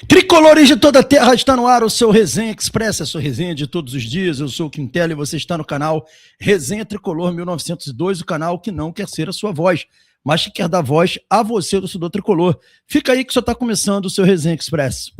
Tricolores de toda a terra, está no ar o seu Resenha Express, a sua resenha de todos os dias. Eu sou o Quintela e você está no canal Resenha Tricolor 1902, o canal que não quer ser a sua voz, mas que quer dar voz a você, torcedor tricolor. Fica aí que só está começando o seu Resenha Express.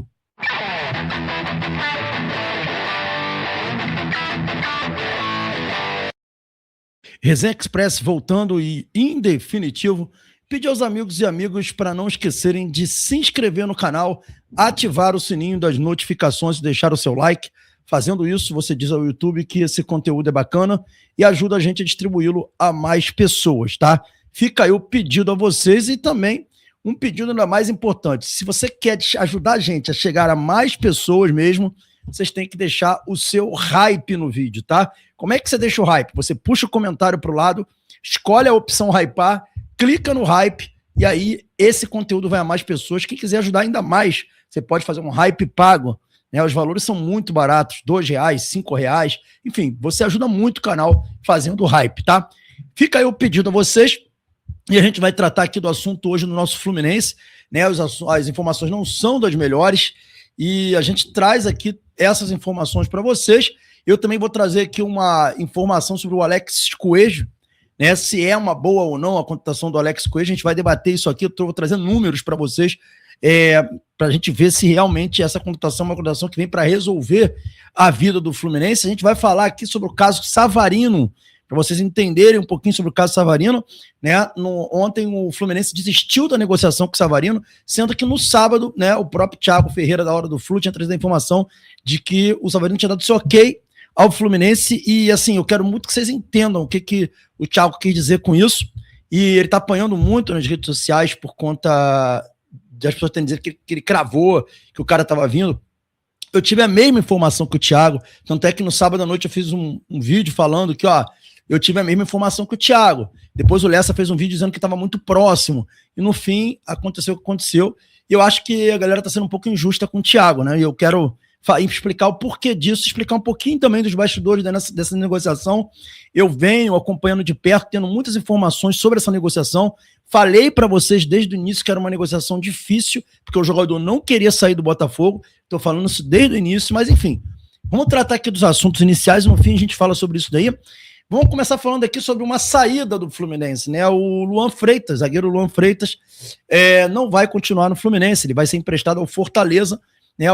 Resenha Express voltando e, em definitivo, pedir aos amigos e amigas para não esquecerem de se inscrever no canal, ativar o sininho das notificações e deixar o seu like. Fazendo isso, você diz ao YouTube que esse conteúdo é bacana e ajuda a gente a distribuí-lo a mais pessoas, tá? Fica aí o pedido a vocês e também um pedido ainda mais importante. Se você quer ajudar a gente a chegar a mais pessoas mesmo, vocês têm que deixar o seu hype no vídeo, tá? Como é que você deixa o hype? Você puxa o comentário para o lado, escolhe a opção hypar, clica no hype e aí esse conteúdo vai a mais pessoas. Quem quiser ajudar ainda mais, você pode fazer um hype pago, né? Os valores são muito baratos, R$2, R$5, enfim, você ajuda muito o canal fazendo hype, tá? Fica aí o pedido a vocês e a gente vai tratar aqui do assunto hoje no nosso Fluminense, né? As informações não são das melhores e a gente traz aqui essas informações para vocês. Eu também vou trazer aqui uma informação sobre o Alex Coelho, né, se é uma boa ou não a contratação do Alex Coelho. A gente vai debater isso aqui, eu vou trazer números para vocês, para a gente ver se realmente essa contratação é uma contratação que vem para resolver a vida do Fluminense. A gente vai falar aqui sobre o caso Savarino, para vocês entenderem um pouquinho sobre o caso Savarino, né? Ontem o Fluminense desistiu da negociação com o Savarino, sendo que no sábado, né, o próprio Thiago Ferreira, da Hora do Flu, tinha trazido a informação de que o Savarino tinha dado seu ok ao Fluminense, e assim, eu quero muito que vocês entendam o que o Thiago quis dizer com isso, e ele tá apanhando muito nas redes sociais por conta das pessoas terem dizer que ele cravou, que o cara tava vindo. Eu tive a mesma informação que o Thiago, tanto é que no sábado à noite eu fiz um vídeo falando que, ó, eu tive a mesma informação que o Thiago. Depois o Lessa fez um vídeo dizendo que estava muito próximo, e no fim aconteceu o que aconteceu, e eu acho que a galera tá sendo um pouco injusta com o Thiago, né, e eu quero explicar o porquê disso, explicar um pouquinho também dos bastidores dessa negociação. Eu venho acompanhando de perto, tendo muitas informações sobre essa negociação. Falei para vocês desde o início que era uma negociação difícil, porque o jogador não queria sair do Botafogo. Estou falando isso desde o início, mas enfim. Vamos tratar aqui dos assuntos iniciais e no fim a gente fala sobre isso daí. Vamos começar falando aqui sobre uma saída do Fluminense, né? O Luan Freitas, zagueiro Luan Freitas, não vai continuar no Fluminense, ele vai ser emprestado ao Fortaleza.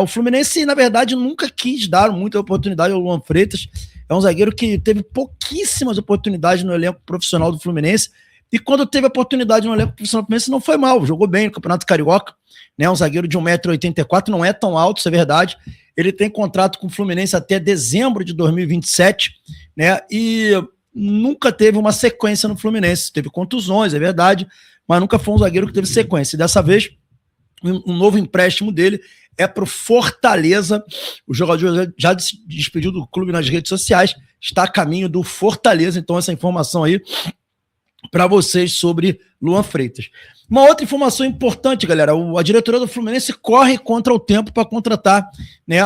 O Fluminense, na verdade, nunca quis dar muita oportunidade ao Luan Freitas. É um zagueiro que teve pouquíssimas oportunidades no elenco profissional do Fluminense. E quando teve oportunidade no elenco profissional do Fluminense, não foi mal. Jogou bem no Campeonato Carioca. Um zagueiro de 1,84 m, não é tão alto, isso é verdade. Ele tem contrato com o Fluminense até dezembro de 2027. E nunca teve uma sequência no Fluminense. Teve contusões, é verdade, mas nunca foi um zagueiro que teve sequência. E dessa vez, um novo empréstimo dele é para o Fortaleza. O jogador já se despediu do clube nas redes sociais, está a caminho do Fortaleza. Então essa informação aí para vocês sobre Luan Freitas. Uma outra informação importante, galera, a diretoria do Fluminense corre contra o tempo para contratar, né,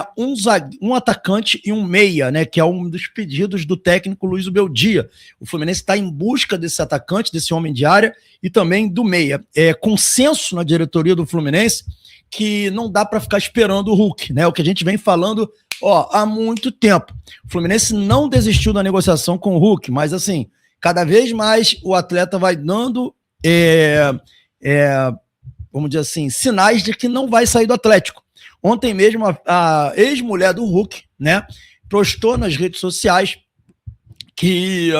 um atacante e um meia, né, que é um dos pedidos do técnico Luiz Beldia. O Fluminense está em busca desse atacante, desse homem de área e também do meia. É consenso na diretoria do Fluminense que não dá para ficar esperando o Hulk, né? O que a gente vem falando há muito tempo. O Fluminense não desistiu da negociação com o Hulk, mas assim, cada vez mais o atleta vai dando, vamos dizer assim, sinais de que não vai sair do Atlético. Ontem mesmo a ex-mulher do Hulk, né, postou nas redes sociais que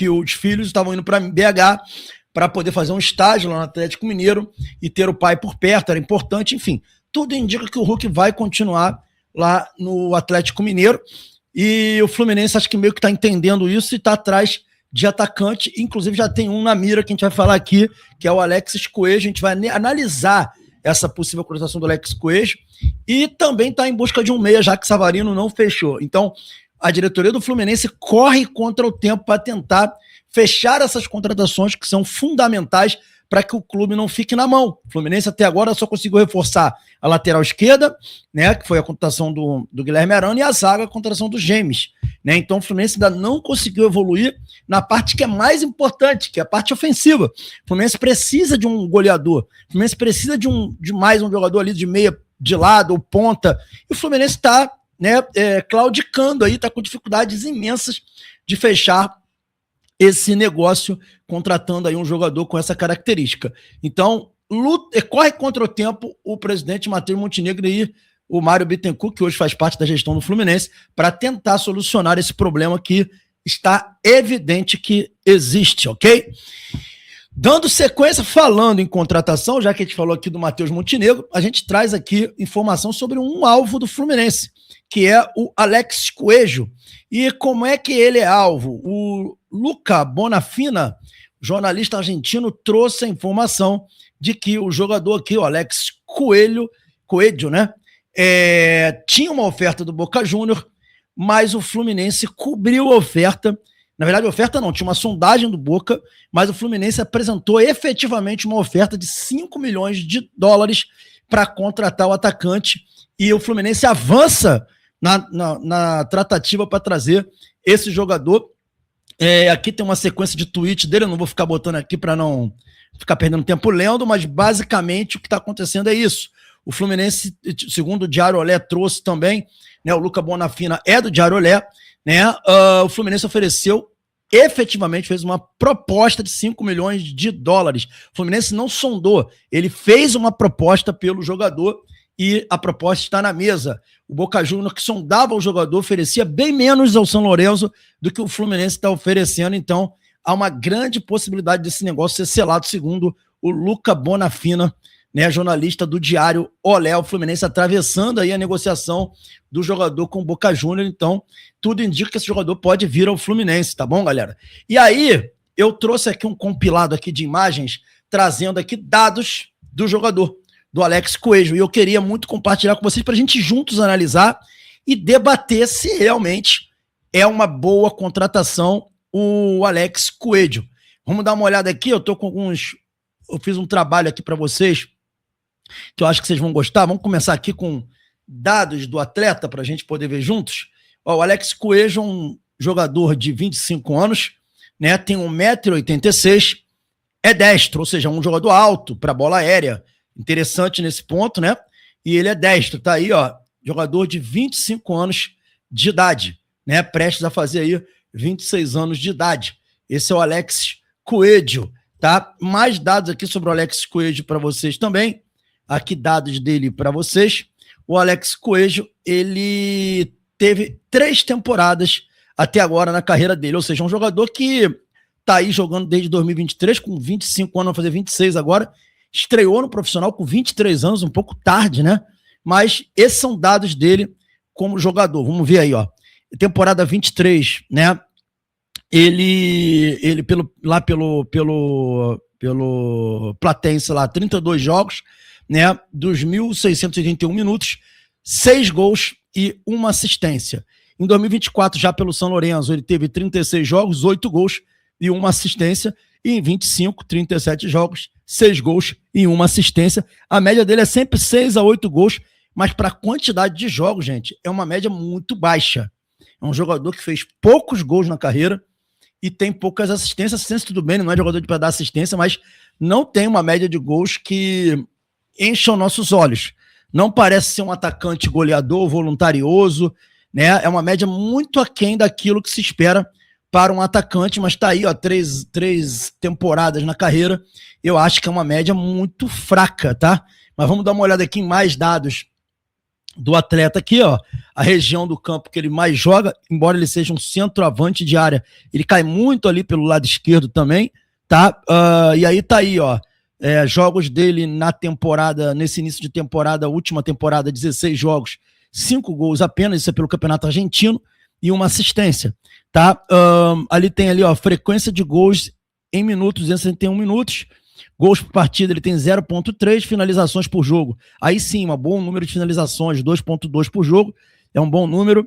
os filhos estavam indo para BH para poder fazer um estágio lá no Atlético Mineiro e ter o pai por perto, era importante, enfim. Tudo indica que o Hulk vai continuar lá no Atlético Mineiro e o Fluminense acho que meio que está entendendo isso e está atrás de atacante, inclusive já tem um na mira que a gente vai falar aqui, que é o Alex Coelho. A gente vai analisar essa possível contratação do Alex Coelho e também está em busca de um meia, já que Savarino não fechou. Então, a diretoria do Fluminense corre contra o tempo para tentar fechar essas contratações que são fundamentais para que o clube não fique na mão. O Fluminense até agora só conseguiu reforçar a lateral esquerda, né, que foi a contratação do Guilherme Arana, e a zaga, a contratação do James. Então o Fluminense ainda não conseguiu evoluir na parte que é mais importante, que é a parte ofensiva. O Fluminense precisa de um goleador, o Fluminense precisa de mais um jogador ali de meia de lado ou ponta. E o Fluminense está, né, claudicando aí, está com dificuldades imensas de fechar esse negócio, contratando aí um jogador com essa característica. Então, corre contra o tempo o presidente Matheus Montenegro e o Mário Bittencourt, que hoje faz parte da gestão do Fluminense, para tentar solucionar esse problema que está evidente que existe, ok? Dando sequência, falando em contratação, já que a gente falou aqui do Matheus Montenegro, a gente traz aqui informação sobre um alvo do Fluminense, que é o Alex Coelho. E como é que ele é alvo? O Luca Bonafina, jornalista argentino, trouxe a informação de que o jogador aqui, o Alex Coelho, né, tinha uma oferta do Boca Júnior, mas o Fluminense cobriu a oferta. Na verdade, a oferta não, tinha uma sondagem do Boca, mas o Fluminense apresentou efetivamente uma oferta de 5 milhões de dólares para contratar o atacante, e o Fluminense avança na tratativa para trazer esse jogador. Aqui tem uma sequência de tweets dele, eu não vou ficar botando aqui para não ficar perdendo tempo lendo, mas basicamente o que está acontecendo é isso. O Fluminense, segundo o Diário Olé trouxe também, né, o Luca Bonafina é do Diário Olé, né, o Fluminense ofereceu, efetivamente fez uma proposta de 5 milhões de dólares. O Fluminense não sondou, ele fez uma proposta pelo jogador e a proposta está na mesa. O Boca Juniors, que sondava o jogador, oferecia bem menos ao São Lourenço do que o Fluminense está oferecendo, então há uma grande possibilidade desse negócio ser selado, segundo o Luca Bonafina, né, jornalista do Diário Olé. O Fluminense atravessando aí a negociação do jogador com o Boca Juniors, então tudo indica que esse jogador pode vir ao Fluminense, tá bom, galera? E aí, eu trouxe aqui um compilado aqui de imagens, trazendo aqui dados do jogador, do Alex Coelho, e eu queria muito compartilhar com vocês para a gente juntos analisar e debater se realmente é uma boa contratação o Alex Coelho. Vamos dar uma olhada aqui, eu fiz um trabalho aqui para vocês, que eu acho que vocês vão gostar. Vamos começar aqui com dados do atleta para a gente poder ver juntos. O Alex Coelho é um jogador de 25 anos, né, tem 1,86 m, é destro, ou seja, um jogador alto para bola aérea, interessante nesse ponto, né? E ele é destro, tá aí, ó, jogador de 25 anos de idade, né? Prestes a fazer aí 26 anos de idade. Esse é o Alex Coelho, tá? Mais dados aqui sobre o Alex Coelho para vocês também. Aqui dados dele para vocês. O Alex Coelho, ele teve 3 temporadas até agora na carreira dele, ou seja, um jogador que tá aí jogando desde 2023, com 25 anos, vai fazer 26 agora, estreou no profissional com 23 anos, um pouco tarde, né? Mas esses são dados dele como jogador. Vamos ver aí, ó. Temporada 23, né? Ele pelo Platense lá, 32 jogos, né? 2.681 minutos, 6 gols e 1 assistência. Em 2024, já pelo São Lourenço, ele teve 36 jogos, 8 gols e 1 assistência. E em 25, 37 jogos, 6 gols e 1 assistência. A média dele é sempre 6 a 8 gols, mas para a quantidade de jogos, gente, é uma média muito baixa. É um jogador que fez poucos gols na carreira e tem poucas assistências. Assistência tudo bem, não é jogador para dar assistência, mas não tem uma média de gols que encham nossos olhos. Não parece ser um atacante goleador, voluntarioso, né? É uma média muito aquém daquilo que se espera para um atacante, mas tá aí, ó, três temporadas na carreira. Eu acho que é uma média muito fraca, tá? Mas vamos dar uma olhada aqui em mais dados do atleta aqui, ó. A região do campo que ele mais joga, embora ele seja um centroavante de área, ele cai muito ali pelo lado esquerdo também, tá? E aí tá aí, ó. Jogos dele na temporada, nesse início de temporada, última temporada, 16 jogos, 5 gols apenas, isso é pelo Campeonato Argentino, e 1 assistência, tá? Ali tem ali, ó, frequência de gols em minutos, 261 minutos, gols por partida ele tem 0,3, finalizações por jogo, aí sim, um bom número de finalizações, 2,2 por jogo, é um bom número,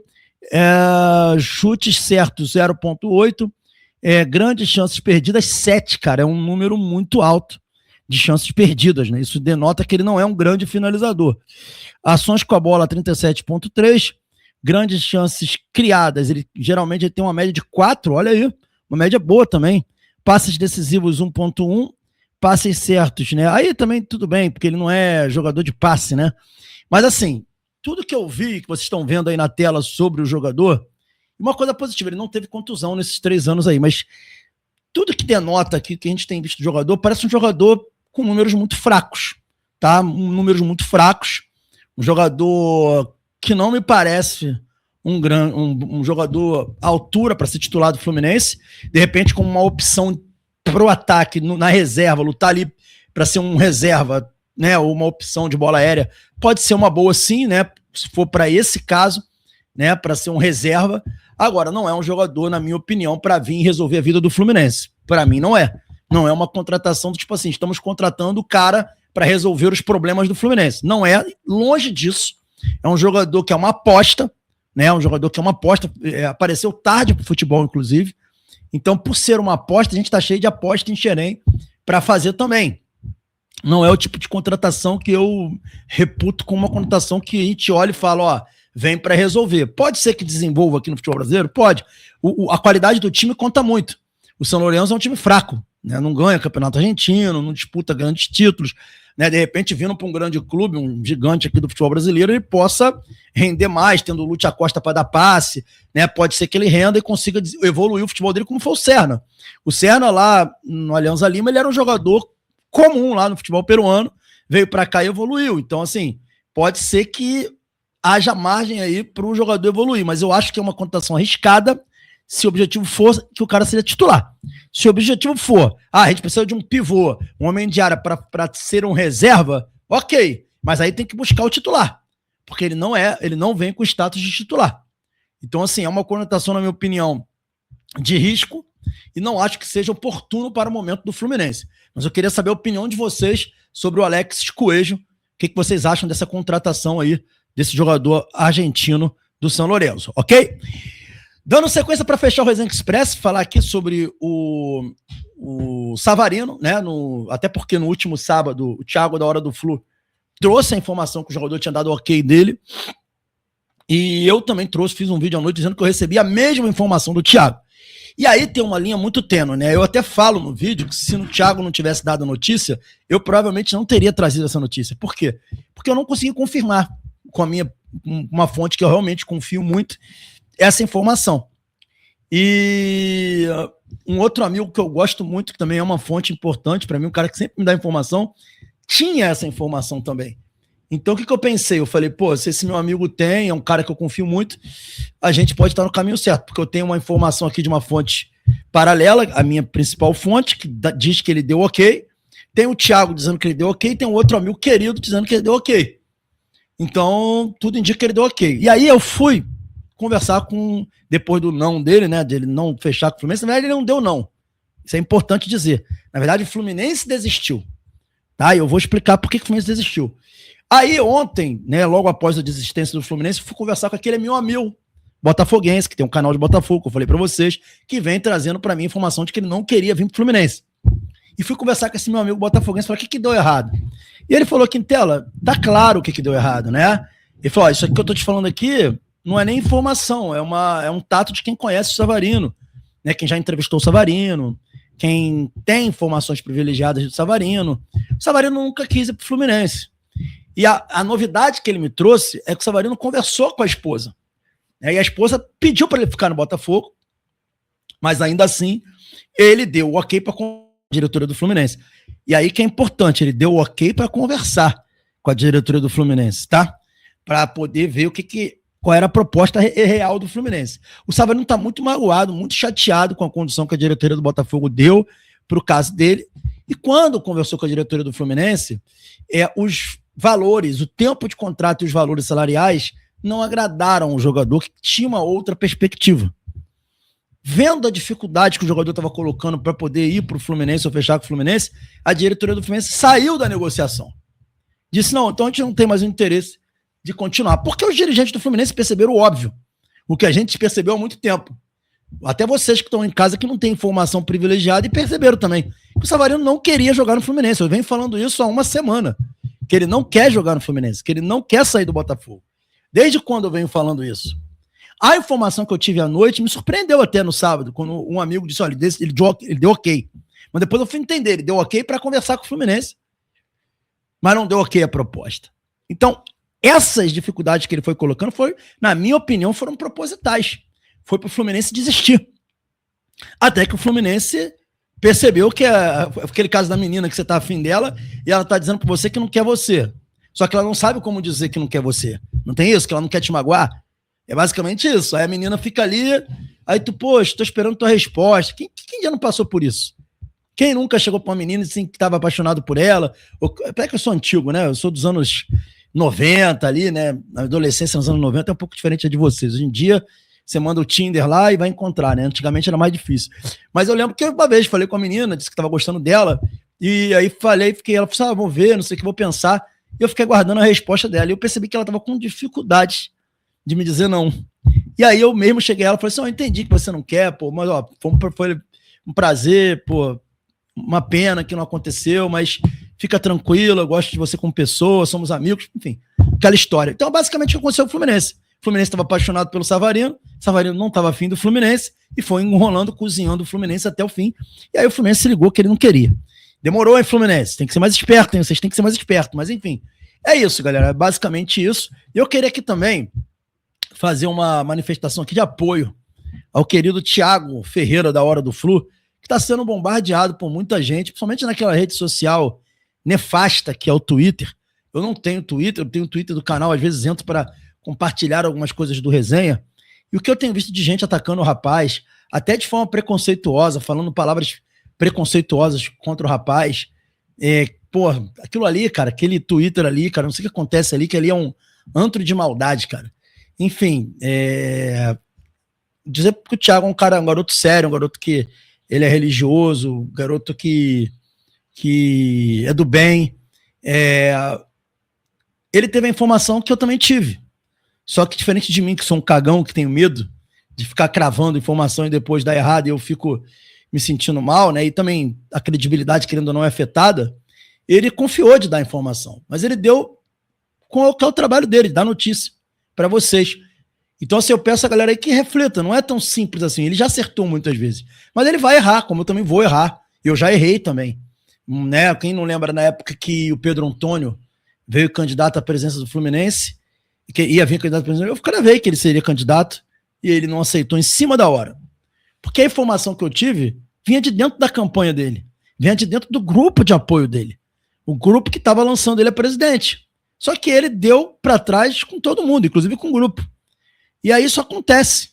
chutes certos, 0,8, grandes chances perdidas, 7, cara, é um número muito alto de chances perdidas, né? Isso denota que ele não é um grande finalizador. Ações com a bola, 37,3, grandes chances criadas, ele geralmente tem uma média de 4, olha aí, uma média boa também. Passes decisivos, 1,1, passes certos, né? Aí também tudo bem, porque ele não é jogador de passe, né? Mas assim, tudo que eu vi, que vocês estão vendo aí na tela sobre o jogador, uma coisa positiva, ele não teve contusão nesses 3 anos aí, mas tudo que denota aqui, que a gente tem visto do jogador, parece um jogador com números muito fracos, tá? Números muito fracos, um jogador que não me parece um jogador à altura para ser titular do Fluminense, de repente com uma opção para o ataque na reserva, lutar ali para ser um reserva, né, ou uma opção de bola aérea, pode ser uma boa sim, né, se for para esse caso, né, para ser um reserva. Agora, não é um jogador, na minha opinião, para vir resolver a vida do Fluminense. Para mim, não é. Não é uma contratação do tipo assim, estamos contratando o cara para resolver os problemas do Fluminense. Não é, longe disso. É um jogador que é uma aposta, né? Um jogador que é uma aposta, apareceu tarde pro futebol, inclusive. Então, por ser uma aposta, a gente está cheio de aposta em Xerém para fazer também. Não é o tipo de contratação que eu reputo como uma contratação que a gente olha e fala, ó, vem para resolver. Pode ser que desenvolva aqui no futebol brasileiro? Pode. A qualidade do time conta muito. O São Lourenço é um time fraco, né? Não ganha campeonato argentino, não disputa grandes títulos, né? De repente, vindo para um grande clube, um gigante aqui do futebol brasileiro, ele possa render mais, tendo o Lúcio Acosta para dar passe, né? Pode ser que ele renda e consiga evoluir o futebol dele, como foi o Serna. O Serna lá no Alianza Lima, ele era um jogador comum lá no futebol peruano, veio para cá e evoluiu. Então, assim, pode ser que haja margem aí para o jogador evoluir, mas eu acho que é uma contratação arriscada se o objetivo for que o cara seja titular. Se o objetivo for, a gente precisa de um pivô, um homem de área para ser um reserva, ok, mas aí tem que buscar o titular, porque ele não vem com status de titular. Então, assim, é uma conotação, na minha opinião, de risco, e não acho que seja oportuno para o momento do Fluminense. Mas eu queria saber a opinião de vocês sobre o Alexis Coelho. O que vocês acham dessa contratação aí, desse jogador argentino do São Lourenço, ok? Dando sequência para fechar o Resenha Express, falar aqui sobre o Savarino, né? Até porque no último sábado, o Thiago da Hora do Flu trouxe a informação que o jogador tinha dado o ok dele. E eu também fiz um vídeo à noite dizendo que eu recebi a mesma informação do Thiago. E aí tem uma linha muito tênue, né? Eu até falo no vídeo que se o Thiago não tivesse dado a notícia, eu provavelmente não teria trazido essa notícia. Por quê? Porque eu não consegui confirmar com uma fonte que eu realmente confio muito essa informação. E um outro amigo que eu gosto muito, que também é uma fonte importante para mim, um cara que sempre me dá informação, tinha essa informação também. Então, o que eu pensei? Eu falei, pô, se esse meu amigo tem, é um cara que eu confio muito, a gente pode estar no caminho certo, porque eu tenho uma informação aqui de uma fonte paralela, a minha principal fonte, que diz que ele deu ok, tem o Thiago dizendo que ele deu ok, tem um outro amigo querido dizendo que ele deu ok. Então, tudo indica que ele deu ok. E aí eu fui conversar depois do não dele, né, dele não fechar com o Fluminense. Na verdade, ele não deu não. Isso é importante dizer. Na verdade, o Fluminense desistiu. Tá? E eu vou explicar por que o Fluminense desistiu. Aí ontem, né, logo após a desistência do Fluminense, fui conversar com aquele meu amigo botafoguense, que tem um canal de Botafogo, que eu falei pra vocês, que vem trazendo pra mim informação de que ele não queria vir pro Fluminense. E fui conversar com esse meu amigo botafoguense e falei, o que deu errado? E ele falou, Quintela, tá claro o que deu errado, né? Ele falou, isso aqui que eu tô te falando aqui não é nem informação, é um tato de quem conhece o Savarino, né? Quem já entrevistou o Savarino, quem tem informações privilegiadas do Savarino. O Savarino nunca quis ir pro Fluminense. E a novidade que ele me trouxe é que o Savarino conversou com a esposa. Né? E a esposa pediu para ele ficar no Botafogo, mas ainda assim ele deu o ok para a diretoria do Fluminense. E aí que é importante, ele deu o ok para conversar com a diretoria do Fluminense, tá? Para poder ver qual era a proposta real do Fluminense. O Savarino está muito magoado, muito chateado com a condução que a diretoria do Botafogo deu para o caso dele. E quando conversou com a diretoria do Fluminense, os valores, o tempo de contrato e os valores salariais não agradaram o jogador, que tinha uma outra perspectiva. Vendo a dificuldade que o jogador estava colocando para poder ir para o Fluminense ou fechar com o Fluminense, a diretoria do Fluminense saiu da negociação. Disse, não, então a gente não tem mais o interesse de continuar. Porque os dirigentes do Fluminense perceberam o óbvio, o que a gente percebeu há muito tempo. Até vocês que estão em casa que não têm informação privilegiada e perceberam também que o Savarino não queria jogar no Fluminense. Eu venho falando isso há uma semana, que ele não quer jogar no Fluminense, que ele não quer sair do Botafogo. Desde quando eu venho falando isso? A informação que eu tive à noite me surpreendeu até no sábado, quando um amigo disse, olha, ele deu ok. Mas depois eu fui entender, ele deu ok para conversar com o Fluminense, mas não deu ok a proposta. Então, essas dificuldades que ele foi colocando, na minha opinião, foram propositais. Foi para o Fluminense desistir. Até que o Fluminense percebeu que aquele caso da menina que você tá afim dela e ela tá dizendo para você que não quer você. Só que ela não sabe como dizer que não quer você. Não tem isso? Que ela não quer te magoar? É basicamente isso. Aí a menina fica ali, aí tu, poxa, tô esperando tua resposta. Quem já não passou por isso? Quem nunca chegou pra uma menina assim, que estava apaixonado por ela? Até que eu sou antigo, né? Eu sou dos anos 90 ali, né? Na adolescência, nos anos 90, é um pouco diferente de vocês. Hoje em dia, você manda o Tinder lá e vai encontrar, né? Antigamente era mais difícil. Mas eu lembro que uma vez falei com a menina, disse que estava gostando dela, e aí ela falou, vou ver, não sei o que, vou pensar. E eu fiquei guardando a resposta dela, e eu percebi que ela estava com dificuldade de me dizer não. E aí eu mesmo cheguei a ela e falei assim, eu entendi que você não quer, pô, mas ó, foi um prazer, pô, uma pena que não aconteceu, mas fica tranquilo, eu gosto de você como pessoa, somos amigos, enfim, aquela história. Então, basicamente, o que aconteceu com o Fluminense? O Fluminense estava apaixonado pelo Savarino não estava afim do Fluminense e foi enrolando, cozinhando o Fluminense até o fim. E aí o Fluminense se ligou que ele não queria. Demorou, hein, Fluminense? Tem que ser mais esperto, hein? Vocês têm que ser mais espertos. Mas, enfim, é isso, galera. É basicamente isso. Eu queria aqui também fazer uma manifestação aqui de apoio ao querido Thiago Ferreira, da Hora do Flu, que está sendo bombardeado por muita gente, principalmente naquela rede social nefasta que é o Twitter. Eu não tenho Twitter, eu tenho o Twitter do canal, às vezes entro para compartilhar algumas coisas do resenha, e o que eu tenho visto de gente atacando o rapaz, até de forma preconceituosa, falando palavras preconceituosas contra o rapaz, aquilo ali, cara, aquele Twitter ali, cara, não sei o que acontece ali, que ali é um antro de maldade, cara. Enfim, dizer que o Thiago é um garoto sério, um garoto que ele é religioso, um garoto que é do bem, ele teve a informação que eu também tive. Só que diferente de mim, que sou um cagão, que tenho medo de ficar cravando informação e depois dar errado e eu fico me sentindo mal, né? E também a credibilidade, querendo ou não, é afetada. Ele confiou de dar informação, mas ele deu qual é o trabalho dele, dar notícia para vocês. Então, assim, eu peço a galera aí que reflita, não é tão simples assim. Ele já acertou muitas vezes, mas ele vai errar, como eu também vou errar. Eu já errei também. Né? Quem não lembra na época que o Pedro Antônio veio candidato à presidência do Fluminense, que ia vir candidato à presidência, eu cravei que ele seria candidato e ele não aceitou em cima da hora. Porque a informação que eu tive vinha de dentro da campanha dele, vinha de dentro do grupo de apoio dele, o grupo que estava lançando ele a presidente. Só que ele deu para trás com todo mundo, inclusive com o grupo. E aí isso acontece,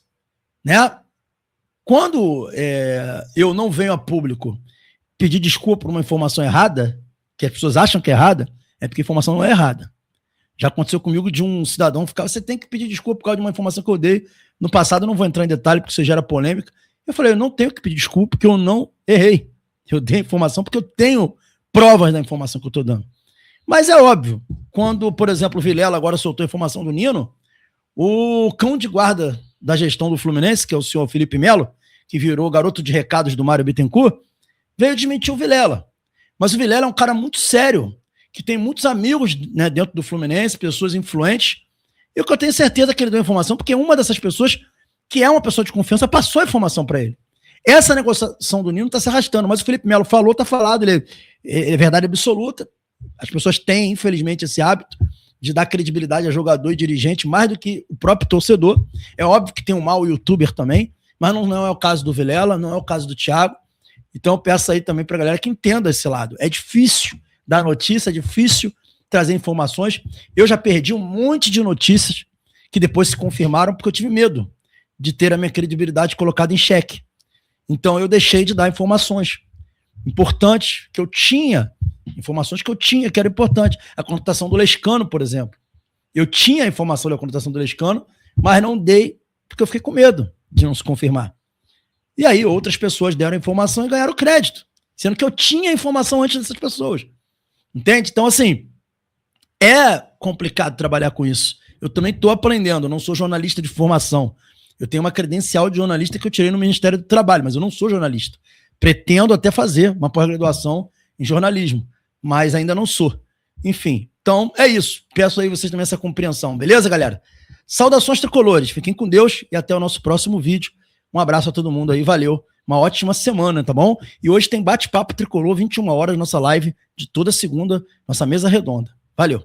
né? Quando eu não venho a público pedir desculpa por uma informação errada, que as pessoas acham que é errada, é porque a informação não é errada. Já aconteceu comigo de um cidadão ficar, você tem que pedir desculpa por causa de uma informação que eu dei no passado, eu não vou entrar em detalhe porque isso gera polêmica. Eu falei, eu não tenho que pedir desculpa porque eu não errei. Eu dei a informação porque eu tenho provas da informação que eu estou dando. Mas é óbvio, quando, por exemplo, o Vilela agora soltou a informação do Nino, o cão de guarda da gestão do Fluminense, que é o senhor Felipe Melo, que virou garoto de recados do Mário Bittencourt, veio desmentir o Vilela. Mas o Vilela é um cara muito sério, que tem muitos amigos, né, dentro do Fluminense, pessoas influentes, e que eu tenho certeza que ele deu informação, porque uma dessas pessoas, que é uma pessoa de confiança, passou a informação para ele. Essa negociação do Nino está se arrastando, mas o Felipe Melo falou, está falado, ele é verdade absoluta. As pessoas têm, infelizmente, esse hábito de dar credibilidade a jogador e dirigente mais do que o próprio torcedor. É óbvio que tem um mau youtuber também, mas não é o caso do Vilela, não é o caso do Thiago. Então eu peço aí também para a galera que entenda esse lado. É difícil dar notícia, é difícil trazer informações. Eu já perdi um monte de notícias que depois se confirmaram porque eu tive medo de ter a minha credibilidade colocada em xeque. Então eu deixei de dar informações importantes que eu tinha, informações que eu tinha, que era importante. A contratação do Lescano, por exemplo. Eu tinha a informação da contratação do Lescano, mas não dei porque eu fiquei com medo de não se confirmar. E aí outras pessoas deram a informação e ganharam crédito, sendo que eu tinha a informação antes dessas pessoas. Entende? Então, assim, é complicado trabalhar com isso. Eu também estou aprendendo, eu não sou jornalista de formação. Eu tenho uma credencial de jornalista que eu tirei no Ministério do Trabalho, mas eu não sou jornalista. Pretendo até fazer uma pós-graduação em jornalismo, mas ainda não sou. Enfim, então é isso. Peço aí vocês também essa compreensão, beleza, galera? Saudações tricolores, fiquem com Deus e até o nosso próximo vídeo Um abraço a todo mundo aí, valeu. Uma ótima semana, tá bom? E hoje tem bate-papo tricolor, 21 horas, nossa live de toda segunda, nossa mesa redonda. Valeu.